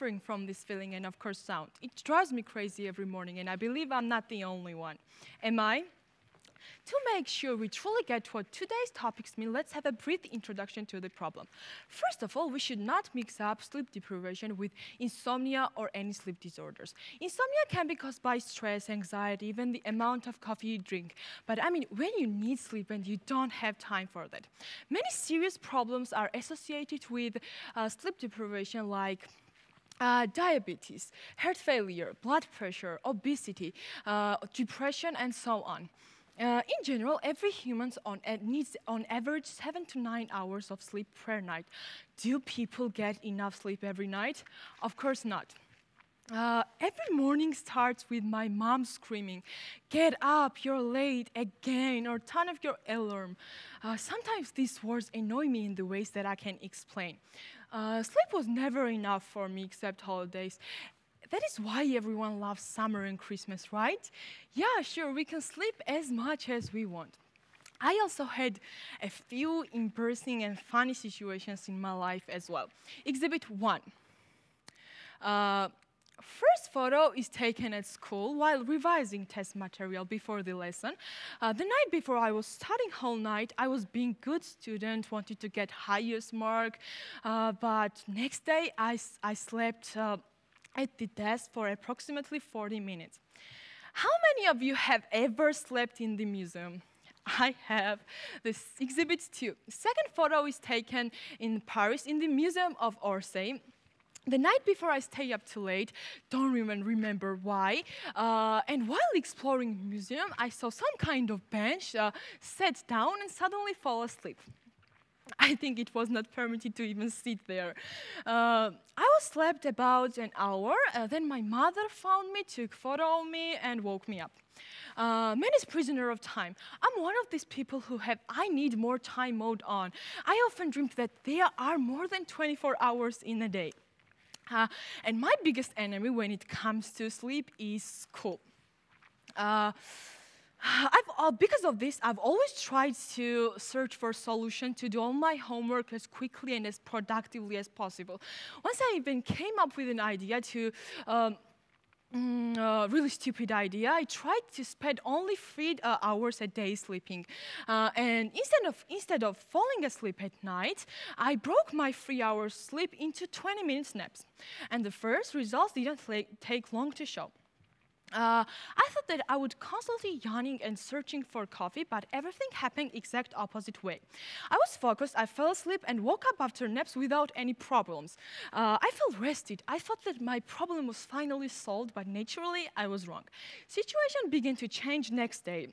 suffering from this feeling and, of course, sound. It drives me crazy every morning, and I believe I'm not the only one. Am I? To make sure we truly get what today's topics mean, let's have a brief introduction to the problem. First of all, we should not mix up sleep deprivation with insomnia or any sleep disorders. Insomnia can be caused by stress, anxiety, even the amount of coffee you drink. But I mean, when you need sleep and you don't have time for that. Many serious problems are associated with sleep deprivation, like diabetes, heart failure, blood pressure, obesity, depression, and so on. In general, every human needs on average 7 to 9 hours of sleep per night. Do people get enough sleep every night? Of course not. Every morning starts with my mom screaming, "Get up, you're late again," or turn off your alarm. Sometimes these words annoy me in the ways that I can explain. Sleep was never enough for me except holidays. That is why everyone loves summer and Christmas, right? Yeah, sure, we can sleep as much as we want. I also had a few embarrassing and funny situations in my life as well. Exhibit 1. First photo is taken at school while revising test material before the lesson. The night before, I was studying whole night. I was being good student, wanted to get highest mark, but next day I slept at the desk for approximately 40 minutes. How many of you have ever slept in the museum? I have. This exhibit 2. Second photo is taken in Paris in the Museum of Orsay. The night before, I stay up too late, don't even remember why. And while exploring the museum, I saw some kind of bench, sat down and suddenly fall asleep. I think it was not permitted to even sit there. I was slept about an hour, then my mother found me, took photo of me, and woke me up. Man is prisoner of time. I'm one of these people who have I need more time mode on. I often dream that there are more than 24 hours in a day. And my biggest enemy when it comes to sleep is school. Because of this, I've always tried to search for a solution to do all my homework as quickly and as productively as possible. Once I even came up with an idea to, really stupid idea, I tried to spend only 3 hours a day sleeping. And instead of falling asleep at night, I broke my 3 hours sleep into 20-minute naps. And the first results didn't take long to show. I thought that I would constantly yawning and searching for coffee, but everything happened exact opposite way. I was focused, I fell asleep and woke up after naps without any problems. I felt rested. I thought that my problem was finally solved, but naturally I was wrong. Situation began to change next day.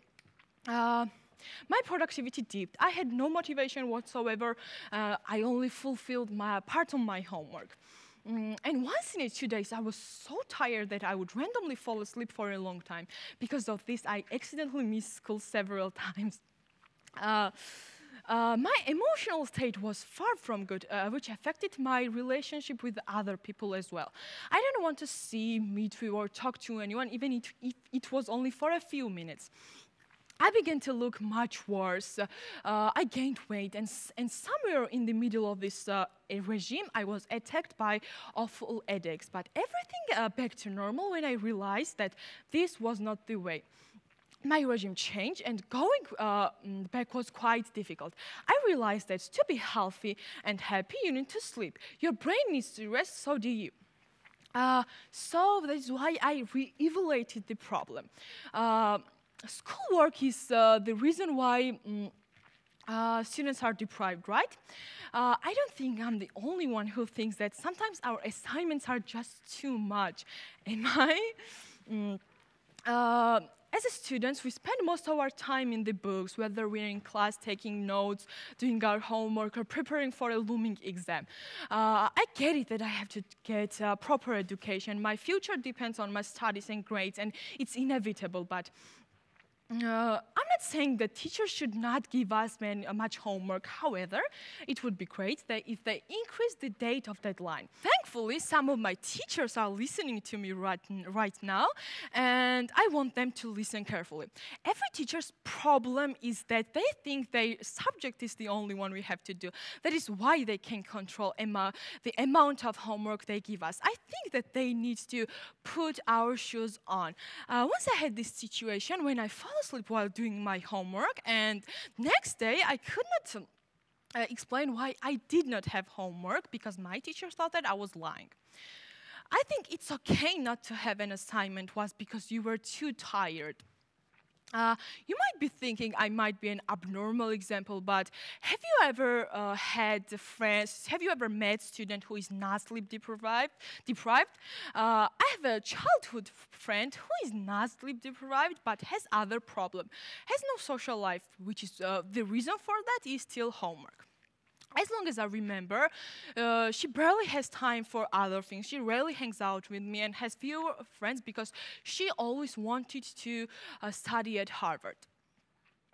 My productivity dipped. I had no motivation whatsoever. I only fulfilled my part of my homework. And once in 2 days, I was so tired that I would randomly fall asleep for a long time. Because of this, I accidentally missed school several times. My emotional state was far from good, which affected my relationship with other people as well. I didn't want to see, meet with, or talk to anyone, even if it was only for a few minutes. I began to look much worse. I gained weight, and somewhere in the middle of this regime, I was attacked by awful headaches. But everything back to normal when I realized that this was not the way. My regime changed, and going back was quite difficult. I realized that to be healthy and happy, you need to sleep. Your brain needs to rest, so do you. So that's why I re-evaluated the problem. Schoolwork is the reason why students are deprived, right? I don't think I'm the only one who thinks that sometimes our assignments are just too much. Am I? As a students, we spend most of our time in the books, whether we're in class taking notes, doing our homework, or preparing for a looming exam. I get it that I have to get proper education. My future depends on my studies and grades, and it's inevitable, but I'm not saying that teachers should not give us much homework. However, it would be great that if they increase the date of deadline. Thank thankfully, some of my teachers are listening to me right now, and I want them to listen carefully. Every teacher's problem is that they think their subject is the only one we have to do. That is why they can control the amount of homework they give us. I think that they need to put our shoes on. Once I had this situation when I fell asleep while doing my homework, and next day I could not explain why I did not have homework because my teacher thought that I was lying. I think it's okay not to have an assignment was because you were too tired. You might be thinking I might be an abnormal example, but have you ever have you ever met a student who is not sleep deprived? I have a childhood friend who is not sleep deprived, but has other problem, has no social life, which is the reason for that is still homework. As long as I remember, she barely has time for other things. She rarely hangs out with me and has fewer friends because she always wanted to study at Harvard.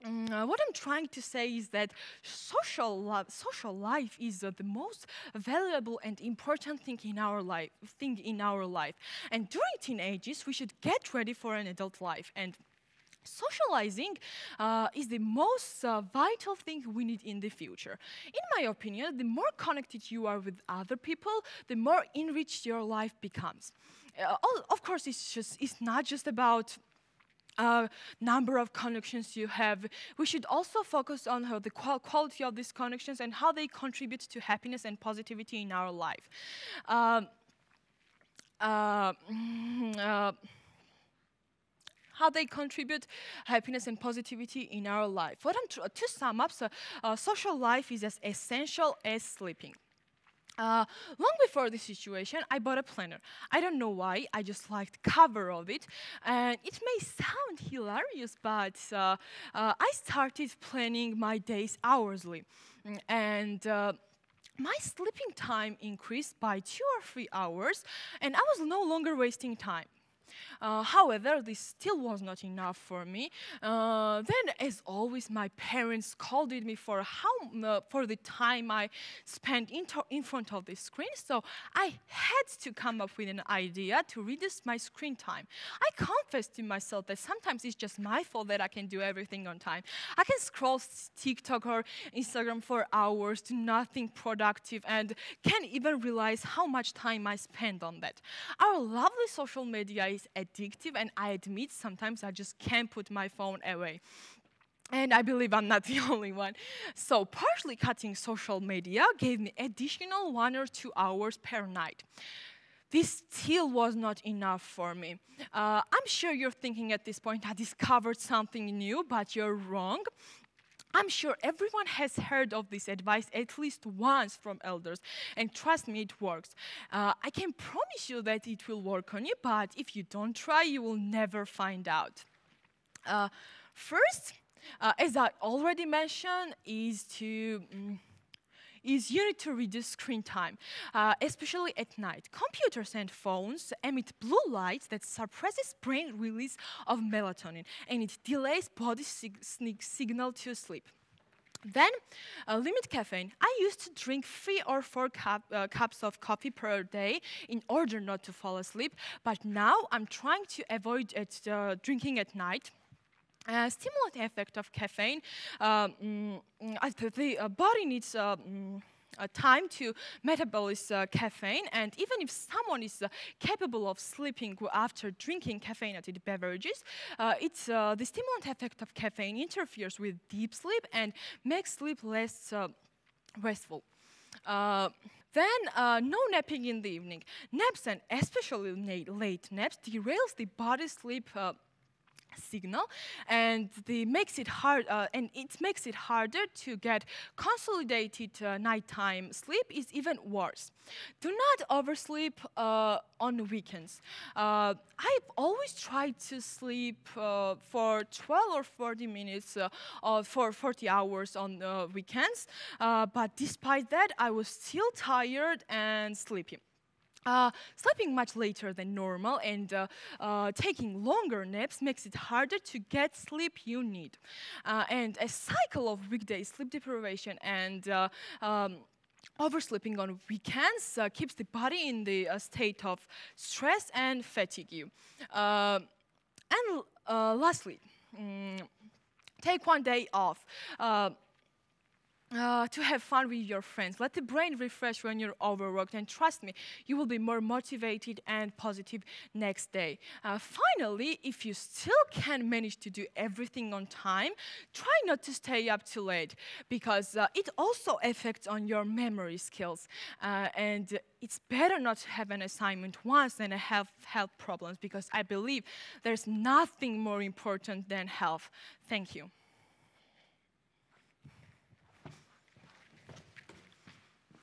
What I'm trying to say is that social life is the most valuable and important thing in our life. And during teenagers, we should get ready for an adult life. And socializing is the most vital thing we need in the future. In my opinion, the more connected you are with other people, the more enriched your life becomes. Of course, it's not just about number of connections you have. We should also focus on the quality of these connections and how they contribute to happiness and positivity in our life. How they contribute happiness and positivity in our life. To sum up, social life is as essential as sleeping. Long before this situation, I bought a planner. I don't know why, I just liked the cover of it. And it may sound hilarious, but I started planning my days hourly. And my sleeping time increased by 2 or 3 hours, and I was no longer wasting time. However, this still was not enough for me. Then, as always, my parents scolded me for the time I spent in front of the screen, so I had to come up with an idea to reduce my screen time. I confessed to myself that sometimes it's just my fault that I can do everything on time. I can scroll TikTok or Instagram for hours, do nothing productive, and can't even realize how much time I spend on that. Our lovely social media is addictive, and I admit sometimes I just can't put my phone away. And I believe I'm not the only one. So partially cutting social media gave me additional 1 or 2 hours per night. This still was not enough for me. I'm sure you're thinking at this point, I discovered something new, but you're wrong. I'm sure everyone has heard of this advice at least once from elders, and trust me, it works. I can promise you that it will work on you, but if you don't try, you will never find out. First, as I already mentioned, you need to reduce screen time, especially at night. Computers and phones emit blue light that suppresses brain release of melatonin, and it delays body signal to sleep. Then, limit caffeine. I used to drink 3 or 4 cups of coffee per day in order not to fall asleep, but now I'm trying to avoid drinking at night. Stimulant effect of caffeine. The body needs time to metabolize caffeine, and even if someone is capable of sleeping after drinking caffeinated beverages, the stimulant effect of caffeine interferes with deep sleep and makes sleep less restful. Then, no napping in the evening. Naps, and especially late naps, derails the body's sleep signal, and it makes it harder to get consolidated nighttime sleep. Is even worse. Do not oversleep on weekends. I've always tried to sleep for 12 or 40 minutes or for 40 hours on weekends, but despite that, I was still tired and sleepy. Sleeping much later than normal and taking longer naps makes it harder to get sleep you need. And a cycle of weekday sleep deprivation and oversleeping on weekends keeps the body in the state of stress and fatigue. Lastly, take one day off. To have fun with your friends. Let the brain refresh when you're overworked, and trust me, you will be more motivated and positive next day. Finally, if you still can't manage to do everything on time, try not to stay up too late, because it also affects on your memory skills. And it's better not to have an assignment once than have health problems, because I believe there's nothing more important than health. Thank you.